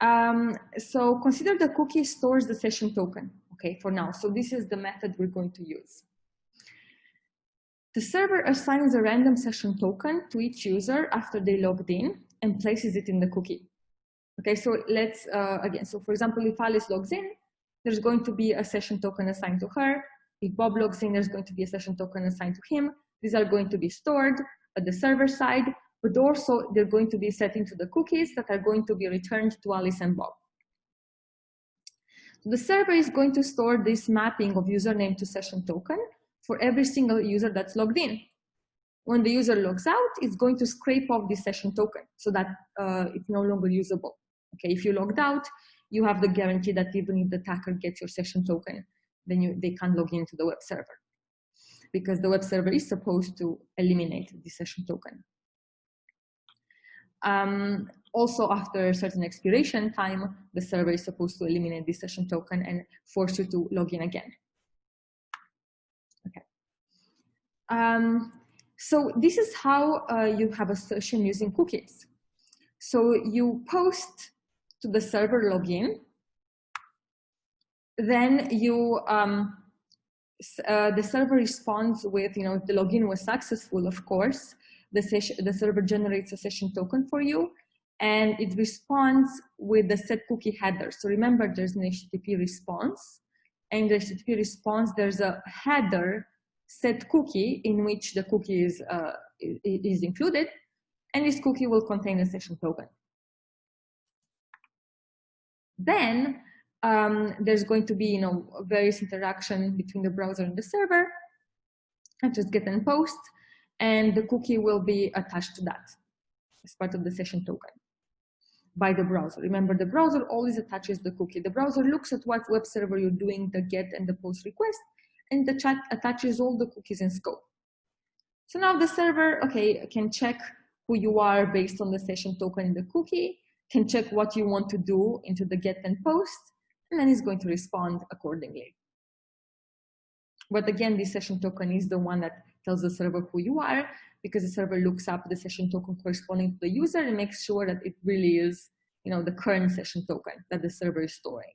So consider the cookie stores the session token, okay, for now. So this is the method we're going to use. The server assigns a random session token to each user after they logged in and places it in the cookie. Okay, so let's, again, so for example, if Alice logs in, there's going to be a session token assigned to her. If Bob logs in, there's going to be a session token assigned to him. These are going to be stored at the server side, but also they're going to be set into the cookies that are going to be returned to Alice and Bob. So the server is going to store this mapping of username to session token for every single user that's logged in. When the user logs out, it's going to scrape off this session token so that it's no longer usable. Okay, if you logged out, you have the guarantee that even if the attacker gets your session token, then they can't log into the web server, because the web server is supposed to eliminate the session token. Also, after a certain expiration time, the server is supposed to eliminate the session token and force you to log in again. Okay. So this is how you have a session using cookies. So you post to the server login, then you the server responds with, if the login was successful, of course, the server generates a session token for you, and it responds with the set cookie header. So remember, there's an HTTP response, and the HTTP response, there's a header set cookie in which the cookie is included, and this cookie will contain a session token. Then there's going to be, various interaction between the browser and the server, and just get and post, and the cookie will be attached to that as part of the session token by the browser. Remember, the browser always attaches the cookie. The browser looks at what web server you're doing the get and the post request, and the chat attaches all the cookies in scope. So now the server, okay, can check who you are based on the session token in the cookie, can check what you want to do into the get and post, and then it's going to respond accordingly. But again, the session token is the one that tells the server who you are, because the server looks up the session token corresponding to the user and makes sure that it really is, the current session token that the server is storing.